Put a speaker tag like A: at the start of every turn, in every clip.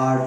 A: 8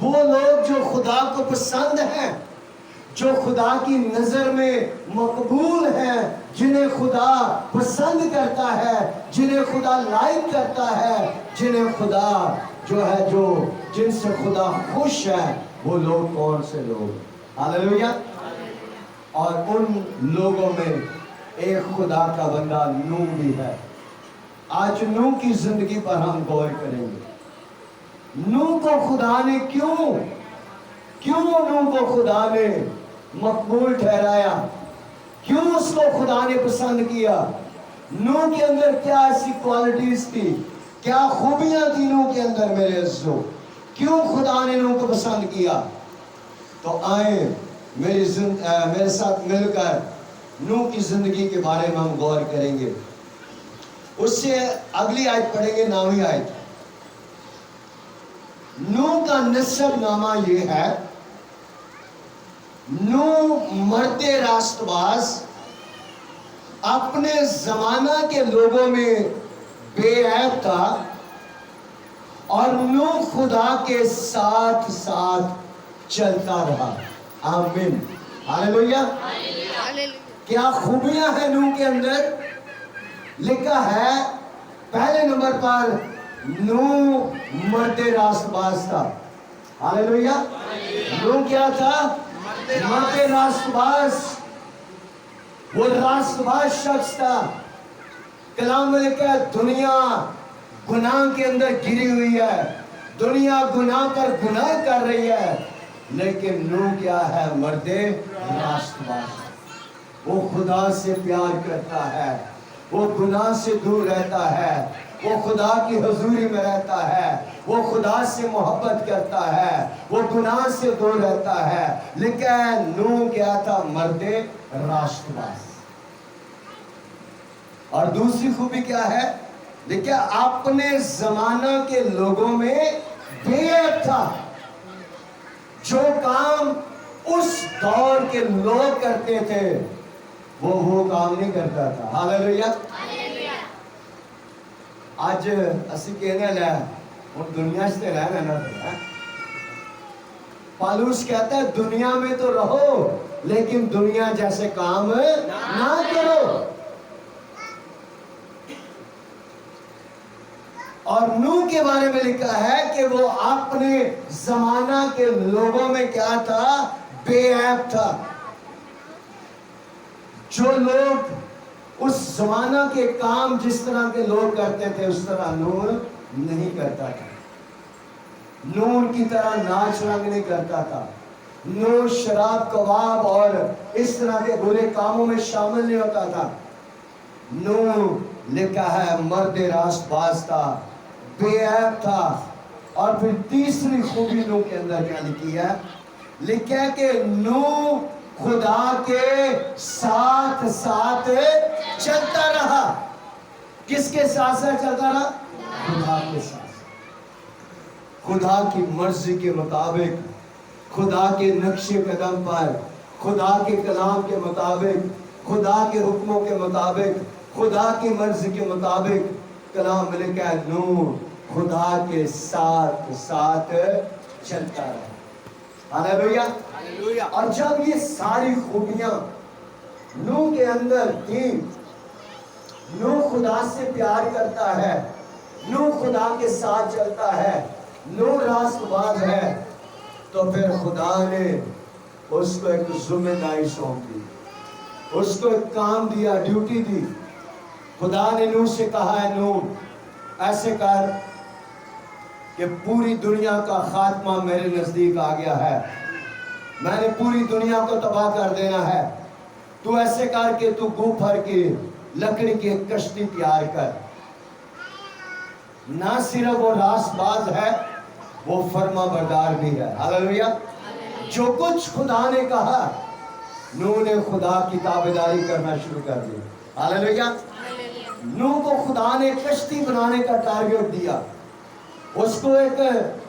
A: وہ لوگ جو خدا کو پسند ہیں، جو خدا کی نظر میں مقبول ہیں، جنہیں خدا پسند کرتا ہے، جنہیں خدا لائک کرتا ہے، جنہیں خدا جن سے خدا خوش ہے، وہ لوگ کون سے لوگ؟ ہاللیلویا۔ اور ان لوگوں میں ایک خدا کا بندہ نوح بھی ہے۔ آج نوح کی زندگی پر ہم غور کریں گے۔ نوح کو خدا نے کیوں نوح کو خدا نے مقبول ٹھہرایا؟ کیوں اس کو خدا نے پسند کیا؟ نوح کے اندر کیا ایسی کوالٹیز تھی، کیا خوبیاں تھی نوح کے اندر میرے عزیزو؟ کیوں خدا نے نوح کو پسند کیا؟ تو آئیں میرے ساتھ مل کر نوح کی زندگی کے بارے میں ہم غور کریں گے۔ اس سے اگلی آیت پڑھیں گے، 9ویں آیت۔ نوح کا نسب نامہ یہ ہے، نوح مرد راست باز، اپنے زمانہ کے لوگوں میں بے عیب تھا، اور نوح خدا کے ساتھ چلتا رہا۔ آمین، ہاللیلویا۔ کیا خوبیاں ہیں نوح کے اندر؟ لکھا ہے پہلے نمبر پر نوح مرد راست باز تھا۔ ہاللیلویا۔ نوح کیا تھا؟ مرد راست باز۔ وہ راست باز شخص تھا۔ کلام میں لکھا ہے دنیا گناہ کے اندر گری ہوئی ہے، دنیا گناہ پر گناہ کر رہی ہے، لیکن نوح کیا ہے؟ مرد راست باز۔ وہ خدا سے پیار کرتا ہے، وہ گناہ سے دور رہتا ہے، وہ خدا کی حضوری میں رہتا ہے، وہ خدا سے محبت کرتا ہے، وہ گناہ سے دور رہتا ہے۔ لکھا ہے نوح کیا تھا؟ مرد راست باز۔ اور دوسری خوبی کیا ہے؟ لکھا اپنے زمانہ کے لوگوں میں بے عیب تھا۔ جو کام اس دور کے لوگ کرتے تھے وہ کام نہیں کرتا تھا۔ ہاللیلویا۔ آج اسی کہنے لیا اور دنیا سے رہنا نہ تھا۔ پالوس کہتا ہے دنیا میں تو رہو لیکن دنیا جیسے کام نہ کرو۔ اور نوح کے بارے میں لکھا ہے کہ وہ اپنے زمانہ کے لوگوں میں کیا تھا؟ بے عیب تھا۔ جو لوگ اس زمانہ کے کام جس طرح کے لوگ کرتے تھے اس طرح نوح نہیں کرتا تھا۔ نوح کی طرح ناچ رنگ نہیں کرتا تھا۔ نوح شراب کباب اور اس طرح کے برے کاموں میں شامل نہیں ہوتا تھا۔ نوح لکھا ہے مرد راست باز تھا، بے عیب تھا۔ اور پھر تیسری خوبی نوح کے اندر کیا لکھی ہے؟ لکھا ہے کہ نوح خدا کے ساتھ چلتا رہا۔ کس کے ساتھ چلتا رہا؟ خدا کے ساتھ۔ خدا کی مرضی کے مطابق، خدا کے نقش قدم پر، خدا کے کلام کے مطابق، خدا کے حکموں کے مطابق، خدا کی مرضی کے مطابق کلام میں لکھا ہے نوح خدا کے ساتھ چلتا رہا۔ ہاللیلویا۔ اور جب یہ ساری خوبیاں نوح کے اندر تھیں، نوح خدا سے پیار کرتا ہے، نوح خدا کے ساتھ چلتا ہے، نوح راست باز ہے، تو پھر خدا نے اس کو ایک ذمہ داری سونپ دی، اس کو ایک کام دیا، ڈیوٹی دی۔ خدا نے نوح سے کہا ہے نوح ایسے کر کہ پوری دنیا کا خاتمہ میرے نزدیک آ گیا ہے، میں نے پوری دنیا کو تباہ کر دینا ہے، تو ایسے کر کے تو گو پھر کے لکڑی کی ایک کشتی تیار کر۔ نہ صرف وہ راست باز ہے، وہ فرما بردار بھی ہے۔ ہاللیلویا۔ جو کچھ خدا نے کہا نوح نے خدا کی تابعداری کرنا شروع کر دی۔ ہاللیلویا۔ نوح کو خدا نے کشتی بنانے کا ٹارگٹ دیا، اس کو ایک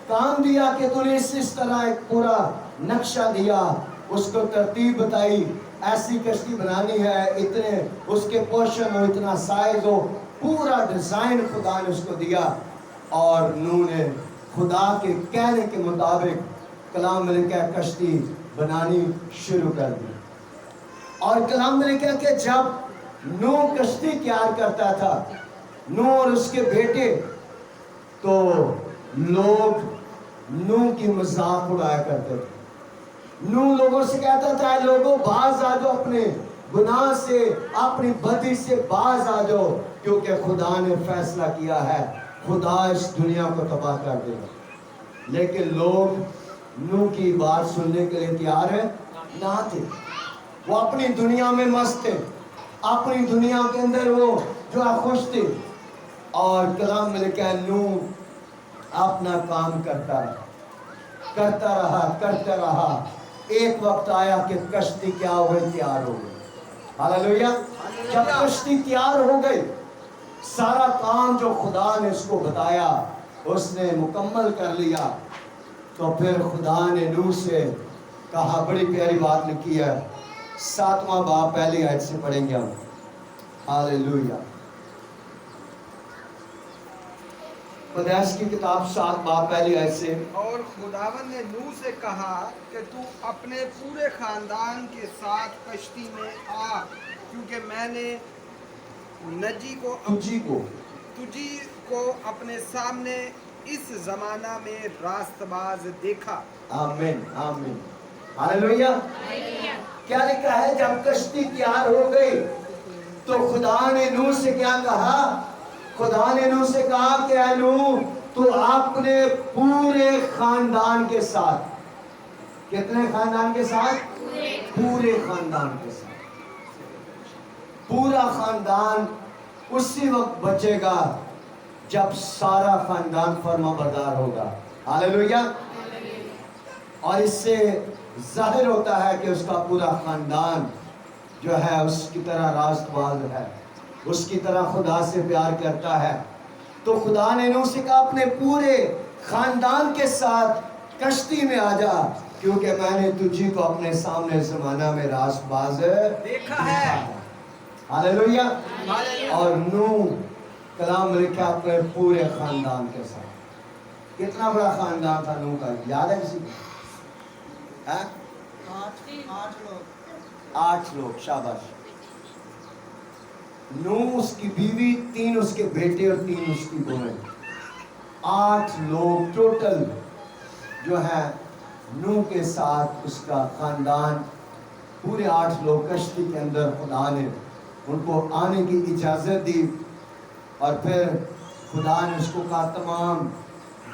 A: کام دیا کہ تو نے اس طرح ایک پورا نقشہ دیا، اس کو ترتیب بتائی، ایسی کشتی بنانی ہے، اتنے اس کے پورشن ہو، اتنا سائز ہو، پورا ڈیزائن خدا نے اس کو دیا۔ اور نوح نے خدا کے کہنے کے مطابق کلام ملکہ کشتی بنانی شروع کر دی. اور کلام ملکہ کہ جب نوح کشتی تیار کرتا تھا، نوح اور اس کے بیٹے، تو لوگ نوح کی مذاق اڑایا کرتے تھے. نوح لوگوں سے کہتا تھا اے لوگوں باز آ جاؤ، اپنے گناہ سے اپنی بدی سے باز آ جاؤ، کیونکہ خدا نے فیصلہ کیا ہے خدا اس دنیا کو تباہ کر دے گا. لیکن لوگ نوح کی بات سننے کے لیے تیار نہ تھے. وہ اپنی دنیا میں مست تھے، اپنی دنیا کے اندر وہ جو ہے خوش تھے. اور کلام میں لکھا ہے نوح اپنا کام کرتا رہا. ایک وقت آیا کہ کشتی کیا ہو گئی؟ تیار ہو گئی. ہاللیلویہ. جب کشتی تیار ہو گئی، سارا کام جو خدا نے اس کو بتایا اس نے مکمل کر لیا، تو پھر خدا نے نوح سے کہا، بڑی پیاری بات لکھی ہے 7واں باب پہلی آیت سے پڑھیں گے ہم. ہاللیلویہ. پیدائش کی کتاب 7 باب پہلی آیت سے.
B: اور خداوند نے نوح سے کہا کہ تو اپنے پورے خاندان کے ساتھ کشتی میں آ، کیونکہ میں نے تجھی کو اپنے سامنے اس زمانہ میں راست باز دیکھا.
A: آمین آمین. ہاللیلویہ. کیا لکھا ہے؟ جب کشتی تیار ہو گئی تو خدا نے نوح سے کیا کہا؟ خدا نے نوح سے کہا کہ اے نوح تو اپنے پورے خاندان کے ساتھ. کتنے خاندان کے ساتھ؟ پورے خاندان کے ساتھ. پورا خاندان اسی وقت بچے گا جب سارا خاندان فرما بردار ہوگا. ہاللیلویہ. اور اس سے ظاہر ہوتا ہے کہ اس کا پورا خاندان جو ہے اس کی طرح راست باز ہے، اس کی طرح خدا سے پیار کرتا ہے. تو خدا نے نوح سے کہا اپنے پورے خاندان کے ساتھ کشتی میں آ جا، کیونکہ میں نے تجھی کو اپنے سامنے زمانہ میں راست باز
B: دیکھا ہے.
A: ہاللیلویہ. اور نوح کلام لکھا اپنے پورے خاندان کے ساتھ. کتنا بڑا خاندان تھا نوح کا؟ یاد ہے کسی کو؟ 8 لوگ. شاباش. نوح، اس کی بیوی، 3 اس کے بیٹے اور 3 اس کی بہنیں. 8 لوگ ٹوٹل جو ہے نوح کے ساتھ اس کا خاندان. پورے 8 لوگ کشتی کے اندر خدا نے ان کو آنے کی اجازت دی. اور پھر خدا نے اس کو کہا تمام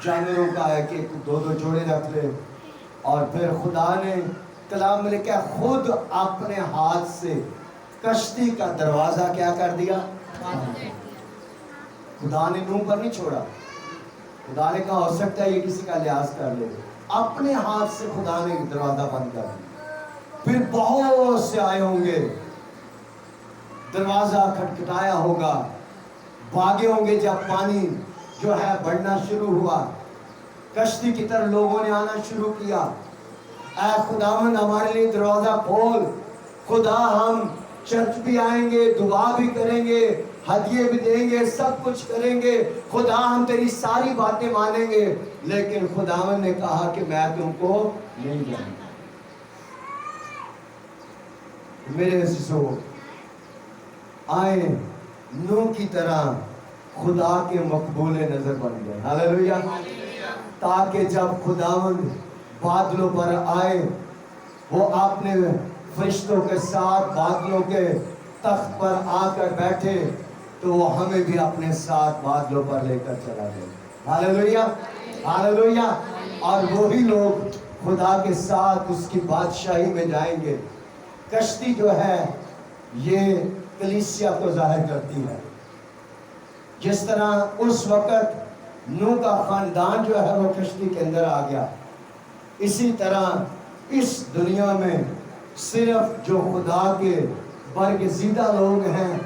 A: جانوروں کا ایک 2 جوڑے رکھ لے. اور پھر خدا نے کلام میں لکھا خود اپنے ہاتھ سے کشتی کا دروازہ کیا کر دیا؟ خدا نے نوح پر نہیں چھوڑا. خدا نے کہا ہو سکتا ہے یہ کسی کا لحاظ کر لے، اپنے ہاتھ سے خدا نے دروازہ بند کر دیا. پھر بہت سے آئے ہوں گے، دروازہ کھٹکھٹایا ہوگا، بھاگے ہوں گے. جب پانی جو ہے بڑھنا شروع ہوا، کشتی کی طرف لوگوں نے آنا شروع کیا. اے خداوند ہمارے لیے دروازہ کھول. خدا ہم چرچ بھی آئیں گے، دعا بھی کریں گے، ہدیے بھی دیں گے، سب کچھ کریں گے. خدا ہم تیری ساری باتیں مانیں گے. لیکن خداوند نے کہا کہ میں تم کو نہیں جانتا. میرے عزیزو، آئیں نوح کی طرح خدا کے مقبول نظر بن گئے. ہاللیلویہ. تاکہ جب خداوند بادلوں پر آئے، وہ اپنے فرشتوں کے ساتھ بادلوں کے تخت پر آ کر بیٹھے، تو وہ ہمیں بھی اپنے ساتھ بادلوں پر لے کر چلا گئے. ہاللیلویہ ہاللیلویہ. اور وہی لوگ خدا کے ساتھ اس کی بادشاہی میں جائیں گے. کشتی جو ہے یہ کلیسیا کو ظاہر کرتی ہے. جس طرح اس وقت نوح کا خاندان جو ہے وہ کشتی کے اندر آ گیا، اسی طرح اس دنیا میں صرف جو خدا کے برگزیدہ لوگ ہیں